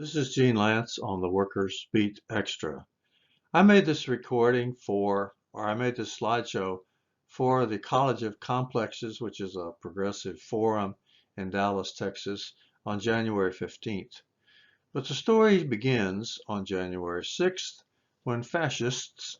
This is Gene Lance on the Workers Beat Extra. I made this recording I made this slideshow for the College of Complexes, which is a progressive forum in Dallas, Texas, on January 15th. But the story begins on January 6th when fascists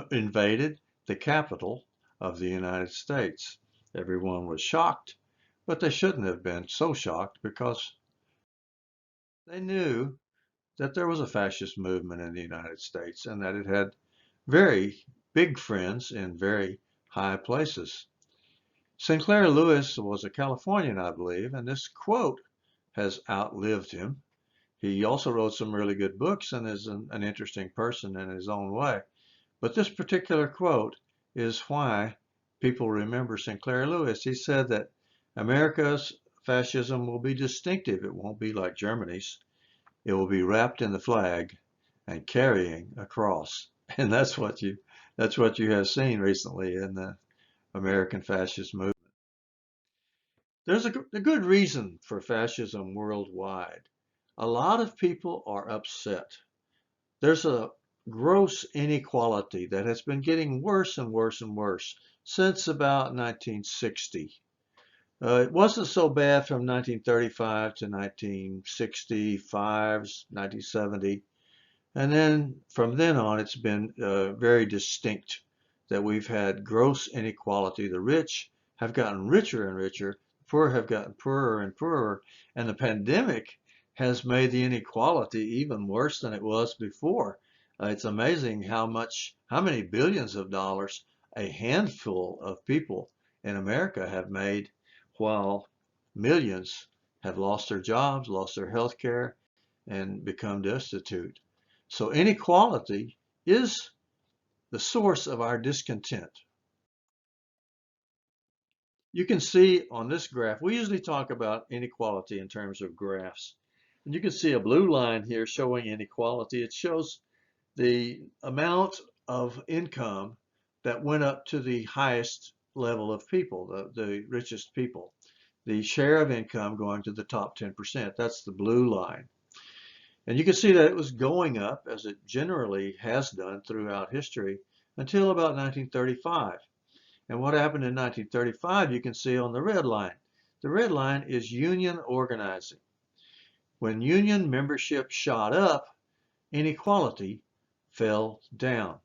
invaded the capital of the United States. Everyone was shocked, but they shouldn't have been so shocked because they knew that there was a fascist movement in the United States and that it had very big friends in very high places. Sinclair Lewis was a Californian, I believe, and this quote has outlived him. He also wrote some really good books and is an interesting person in his own way. But this particular quote is why people remember Sinclair Lewis. He said that America's fascism will be distinctive. It won't be like Germany's. It will be wrapped in the flag and carrying a cross. And that's what you have seen recently in the American fascist movement. There's a good reason for fascism worldwide. A lot of people are upset. There's a gross inequality that has been getting worse and worse and worse since about 1960. It wasn't so bad from 1935 to 1965, 1970. And then from then on, it's been very distinct that we've had gross inequality. The rich have gotten richer and richer, the poor have gotten poorer and poorer, and the pandemic has made the inequality even worse than it was before. It's amazing how many billions of dollars a handful of people in America have made, while millions have lost their jobs, lost their health care, and become destitute. So inequality is the source of our discontent. You can see on this graph, we usually talk about inequality in terms of graphs. And you can see a blue line here showing inequality. It shows the amount of income that went up to the highest level of people, the richest people. The share of income going to the top 10%. That's the blue line. And you can see that it was going up, as it generally has done throughout history, until about 1935. And what happened in 1935, you can see on the red line. The red line is union organizing. When union membership shot up, inequality fell down.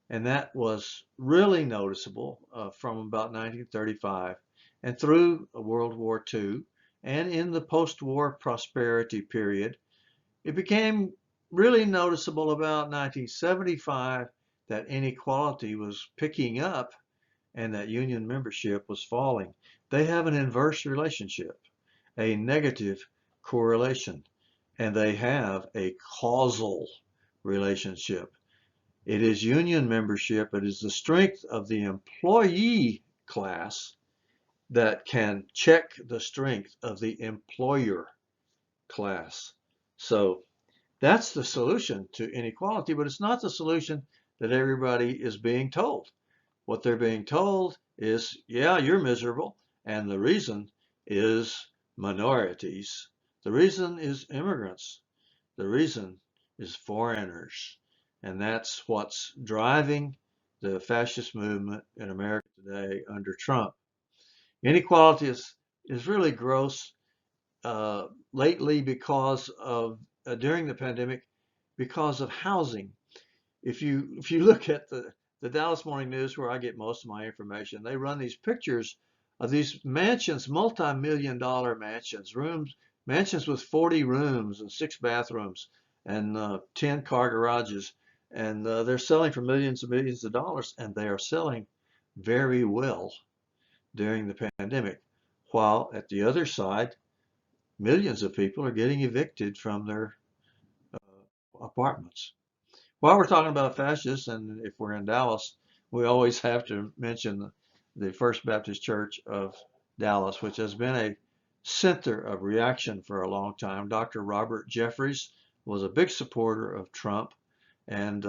And that was really noticeable from about 1935 and through World War II and in the post-war prosperity period. It became really noticeable about 1975 that inequality was picking up and that union membership was falling. They have an inverse relationship, a negative correlation, and they have a causal relationship. It is union membership, it is the strength of the employee class that can check the strength of the employer class. So that's the solution to inequality, but it's not the solution that everybody is being told. What they're being told is, yeah, you're miserable, and the reason is minorities. The reason is immigrants. The reason is foreigners. And that's what's driving the fascist movement in America today under Trump. Inequality is really gross lately because of during the pandemic because of housing. If you look at the Dallas Morning News, where I get most of my information, they run these pictures of these mansions, multi-million-dollar mansions with 40 rooms and 6 bathrooms and 10 car garages, and they're selling for millions and millions of dollars, and they are selling very well during the pandemic. While at the other side, millions of people are getting evicted from their apartments. While we're talking about fascists, and if we're in Dallas, we always have to mention the First Baptist Church of Dallas, which has been a center of reaction for a long time. Dr. Robert Jeffress was a big supporter of Trump, and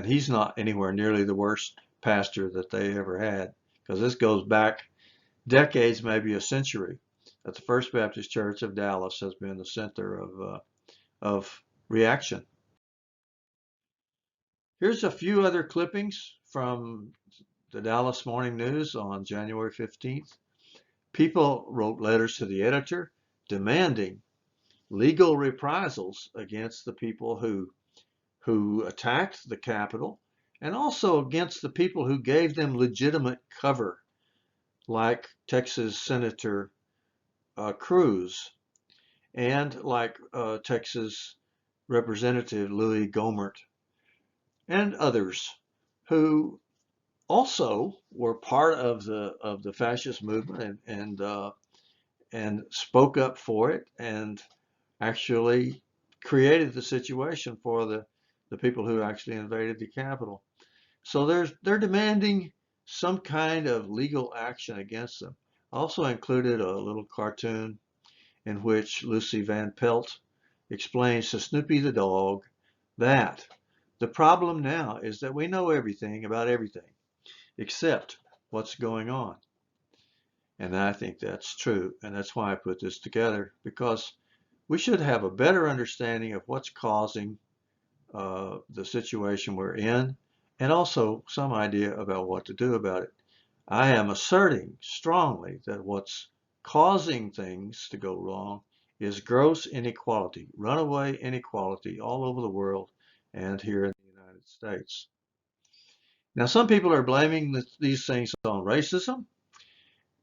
he's not anywhere nearly the worst pastor that they ever had, because this goes back decades, maybe a century, that the First Baptist Church of Dallas has been the center of of reaction. Here's a few other clippings from the Dallas Morning News on January 15th. People wrote letters to the editor demanding legal reprisals against the people who attacked the Capitol and also against the people who gave them legitimate cover, like Texas Senator Cruz and like Texas Representative Louis Gohmert and others who also were part of the fascist movement and spoke up for it and actually created the situation for the people who actually invaded the Capitol. So they're demanding some kind of legal action against them. Also included a little cartoon in which Lucy Van Pelt explains to Snoopy the dog that the problem now is that we know everything about everything except what's going on. And I think that's true. And that's why I put this together, because we should have a better understanding of what's causing the situation we're in, and also some idea about what to do about it. I am asserting strongly that what's causing things to go wrong is gross inequality, runaway inequality all over the world and here in the United States. Now, some people are blaming these things on racism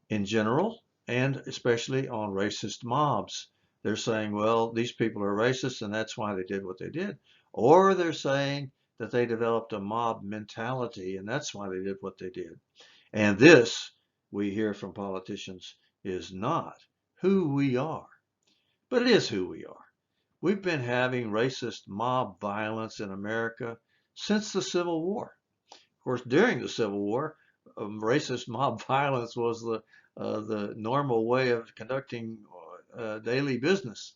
in general, and especially on racist mobs. They're saying, well, these people are racist and that's why they did what they did. Or they're saying that they developed a mob mentality and that's why they did what they did. And this, we hear from politicians, is not who we are. But it is who we are. We've been having racist mob violence in America since the Civil War. Of course, during the Civil War, racist mob violence was the normal way of conducting daily business.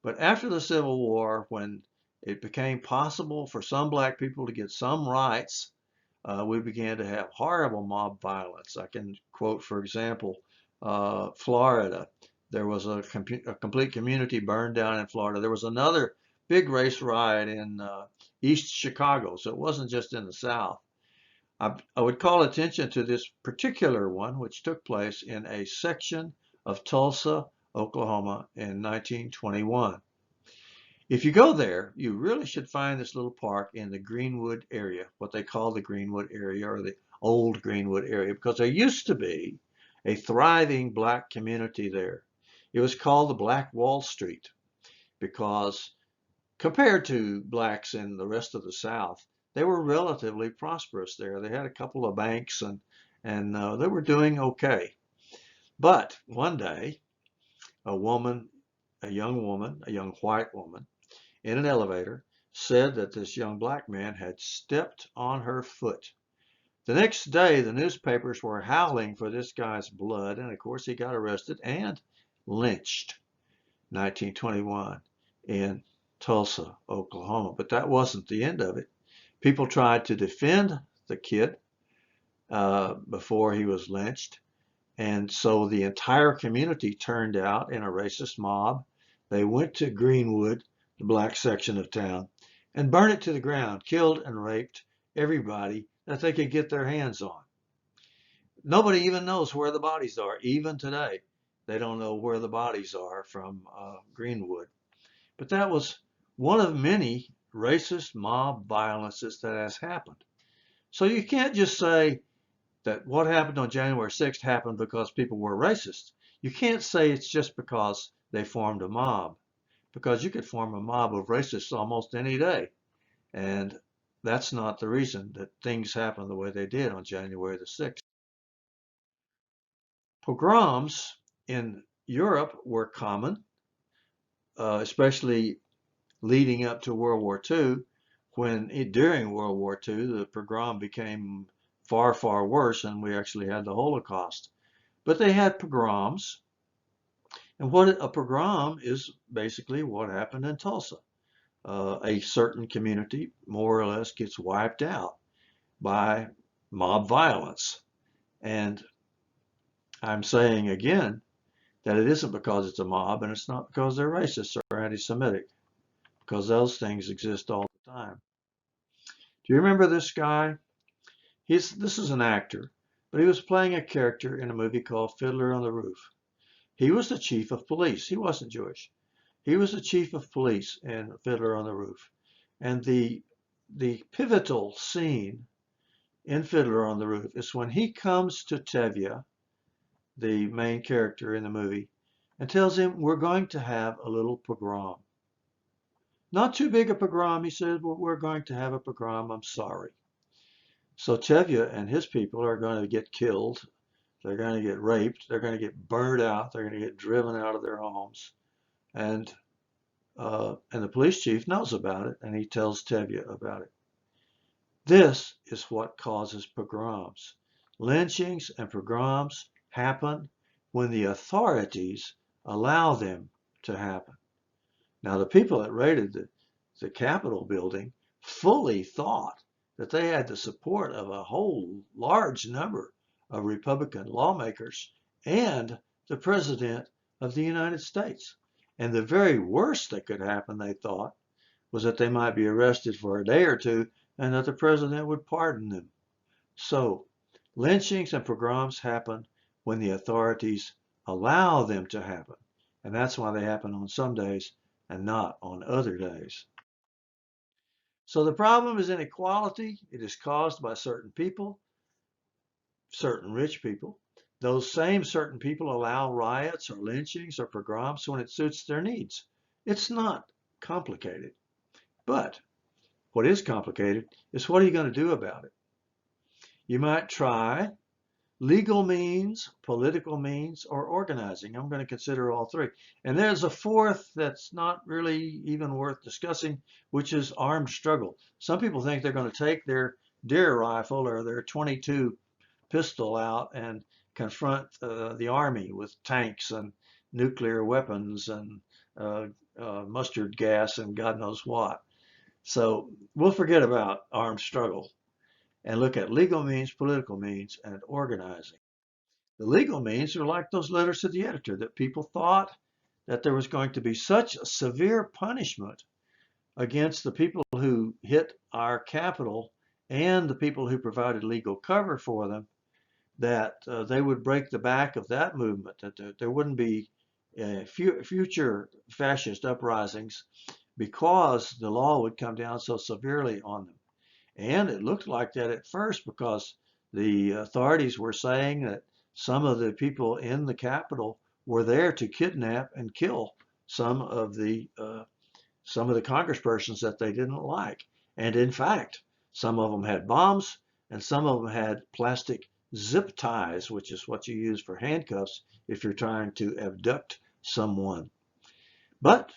But after the Civil War, when it became possible for some black people to get some rights, we began to have horrible mob violence. I can quote, for example, Florida. There was a complete community burned down in Florida. There was another big race riot in East Chicago, so it wasn't just in the South. I would call attention to this particular one, which took place in a section of Tulsa, Oklahoma in 1921. If you go there, you really should find this little park in the Greenwood area, what they call the Greenwood area or the old Greenwood area, because there used to be a thriving black community there. It was called the Black Wall Street because compared to blacks in the rest of the South, they were relatively prosperous there. They had a couple of banks and they were doing okay. But one day, a young white woman in an elevator said that this young black man had stepped on her foot. The next day, the newspapers were howling for this guy's blood, and of course, he got arrested and lynched. 1921 in Tulsa, Oklahoma. But that wasn't the end of it. People tried to defend the kid before he was lynched. And so the entire community turned out in a racist mob. They went to Greenwood, the black section of town, and burned it to the ground, killed and raped everybody that they could get their hands on. Nobody even knows where the bodies are. Even today, they don't know where the bodies are from Greenwood. But that was one of many racist mob violences that has happened. So you can't just say that what happened on January 6th happened because people were racist. You can't say it's just because they formed a mob, because you could form a mob of racists almost any day. And that's not the reason that things happened the way they did on January the 6th. Pogroms in Europe were common, especially leading up to World War II, when during World War II, the pogrom became far, far worse, and we actually had the Holocaust. But they had pogroms, and what a pogrom is basically what happened in Tulsa. A certain community, more or less, gets wiped out by mob violence. And I'm saying again that it isn't because it's a mob, and it's not because they're racist or anti-Semitic. because those things exist all the time. Do you remember this guy? This is an actor, but he was playing a character in a movie called Fiddler on the Roof. He was the chief of police. He wasn't Jewish. He was the chief of police in Fiddler on the Roof. And the pivotal scene in Fiddler on the Roof is when he comes to Tevye, the main character in the movie, and tells him, we're going to have a little pogrom. Not too big a pogrom, he says, but we're going to have a pogrom, I'm sorry. So Tevye and his people are going to get killed. They're going to get raped. They're going to get burned out. They're going to get driven out of their homes. And the police chief knows about it, and he tells Tevye about it. This is what causes pogroms. Lynchings and pogroms happen when the authorities allow them to happen. Now, the people that raided the Capitol building fully thought that they had the support of a whole large number of Republican lawmakers and the President of the United States. And the very worst that could happen, they thought, was that they might be arrested for a day or two and that the president would pardon them. So, lynchings and pogroms happen when the authorities allow them to happen. And that's why they happen on some days and not on other days. So the problem is inequality. It is caused by certain people, certain rich people. Those same certain people allow riots or lynchings or pogroms when it suits their needs. It's not complicated. But what is complicated is, what are you going to do about it? You might try legal means, political means, or organizing. I'm going to consider all three. And there's a fourth that's not really even worth discussing, which is armed struggle. Some people think they're going to take their deer rifle or their .22 pistol out and confront the army with tanks and nuclear weapons and mustard gas and God knows what. So we'll forget about armed struggle and look at legal means, political means, and organizing. The legal means are like those letters to the editor, that people thought that there was going to be such a severe punishment against the people who hit our Capitol and the people who provided legal cover for them, that they would break the back of that movement, that there wouldn't be future fascist uprisings because the law would come down so severely on them. And it looked like that at first, because the authorities were saying that some of the people in the Capitol were there to kidnap and kill some of the congresspersons that they didn't like. And in fact, some of them had bombs and some of them had plastic zip ties, which is what you use for handcuffs if you're trying to abduct someone. But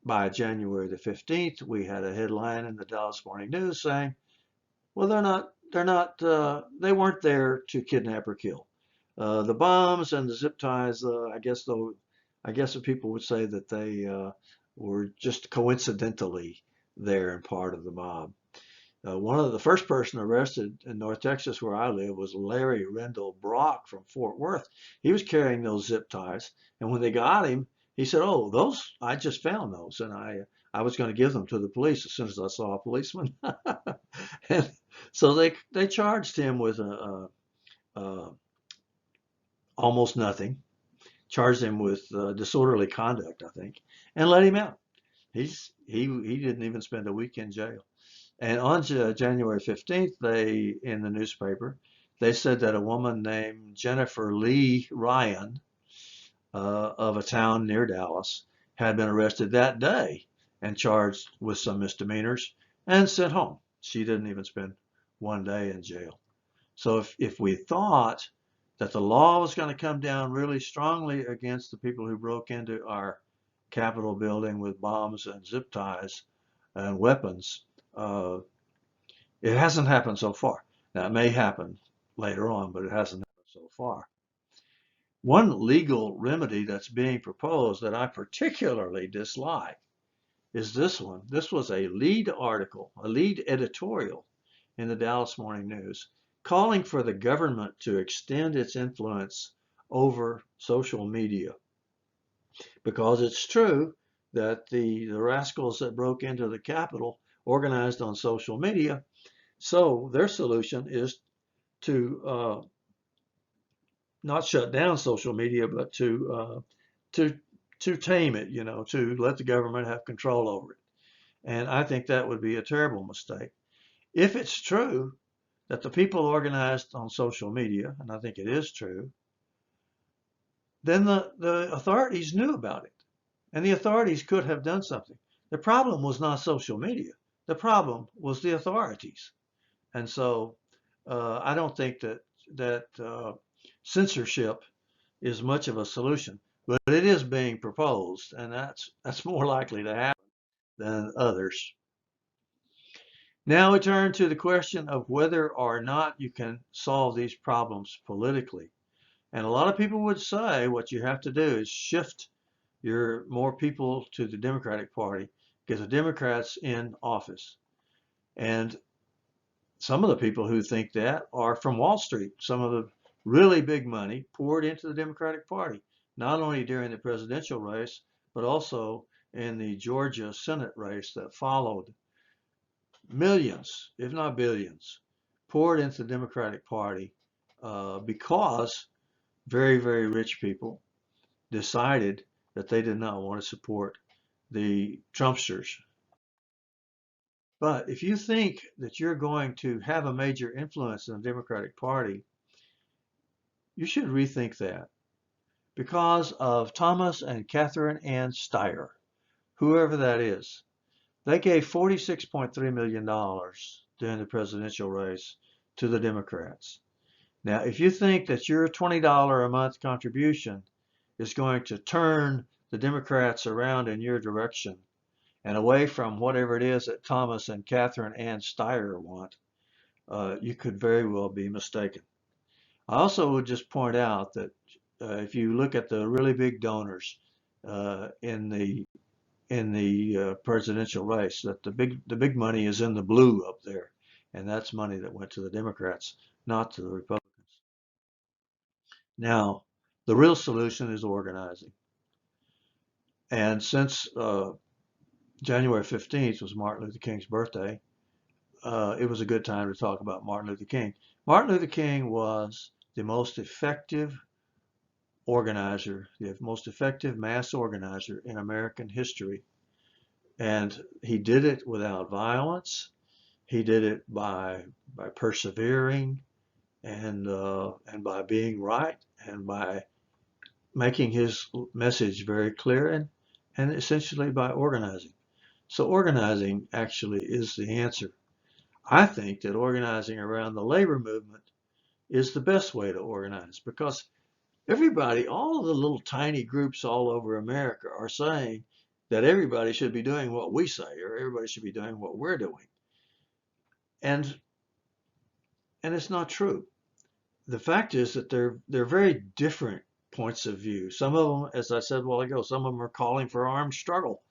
by January the 15th, we had a headline in the Dallas Morning News saying, well, they weren't there to kidnap or kill. The bombs and the zip ties, I guess the people would say that they were just coincidentally there and part of the mob. One of the first person arrested in North Texas, where I live, was Larry Rendell Brock from Fort Worth. He was carrying those zip ties, and when they got him, he said, "Oh, those, I just found those, and I was going to give them to the police as soon as I saw a policeman." And so they charged him with almost nothing, charged him with disorderly conduct, I think, and let him out. He didn't even spend a week in jail. And on January 15th, in the newspaper, they said that a woman named Jennifer Lee Ryan of a town near Dallas had been arrested that day and charged with some misdemeanors and sent home. She didn't even spend one day in jail. So if we thought that the law was going to come down really strongly against the people who broke into our Capitol building with bombs and zip ties and weapons, it hasn't happened so far. Now, it may happen later on, but it hasn't happened so far. One legal remedy that's being proposed that I particularly dislike is this one. This was a lead article, a lead editorial in the Dallas Morning News, calling for the government to extend its influence over social media. Because it's true that the rascals that broke into the Capitol organized on social media. So their solution is to not shut down social media, but to to tame it, to let the government have control over it. And I think that would be a terrible mistake. If it's true that the people organized on social media, and I think it is true, then the authorities knew about it. And the authorities could have done something. The problem was not social media. The problem was the authorities. And so I don't think that censorship is much of a solution, but it is being proposed, and that's more likely to happen than others. Now we turn to the question of whether or not you can solve these problems politically. And a lot of people would say what you have to do is shift your more people to the Democratic Party, get the Democrats in office. And some of the people who think that are from Wall Street. Some of the really big money poured into the Democratic Party, not only during the presidential race, but also in the Georgia Senate race that followed. Millions, if not billions, poured into the Democratic Party because very, very rich people decided that they did not want to support the Trumpsters. But if you think that you're going to have a major influence in the Democratic Party, you should rethink that because of Thomas and Catherine Ann Steyer, whoever that is. They gave $46.3 million during the presidential race to the Democrats. Now, if you think that your $20 a month contribution is going to turn the Democrats around in your direction and away from whatever it is that Thomas and Catherine Ann Steyer want, you could very well be mistaken. I also would just point out that if you look at the really big donors in the presidential race, that the big money is in the blue up there, and that's money that went to the Democrats, not to the Republicans. Now, the real solution is organizing. And since January 15th was Martin Luther King's birthday, it was a good time to talk about Martin Luther King. Martin Luther King was the most effective organizer, the most effective mass organizer in American history. And he did it without violence. He did it by persevering and by being right and by making his message very clear and essentially by organizing. So organizing actually is the answer. I think that organizing around the labor movement is the best way to organize because everybody, all of the little tiny groups all over America are saying that everybody should be doing what we say or everybody should be doing what we're doing. And it's not true. The fact is that they're very different points of view. Some of them, as I said a while ago, some of them are calling for armed struggle,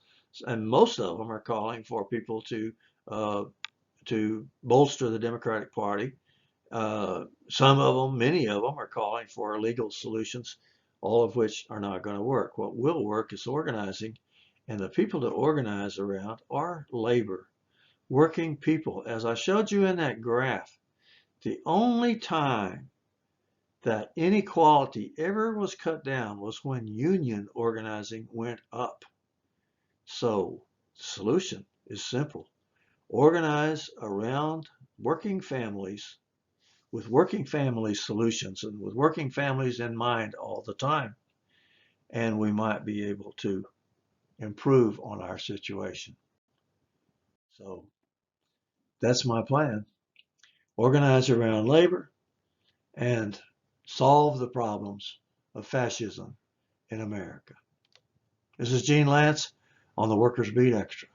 and most of them are calling for people to bolster the Democratic Party. Some of them, many of them, are calling for legal solutions, all of which are not going to work. What will work is organizing, and the people that organize around are labor, working people. As I showed you in that graph, the only time that inequality ever was cut down was when union organizing went up. So the solution is simple. Organize around working families with working family solutions and with working families in mind all the time. And we might be able to improve on our situation. So that's my plan. Organize around labor and solve the problems of fascism in America. This is Gene Lance on the Workers Beat Extra.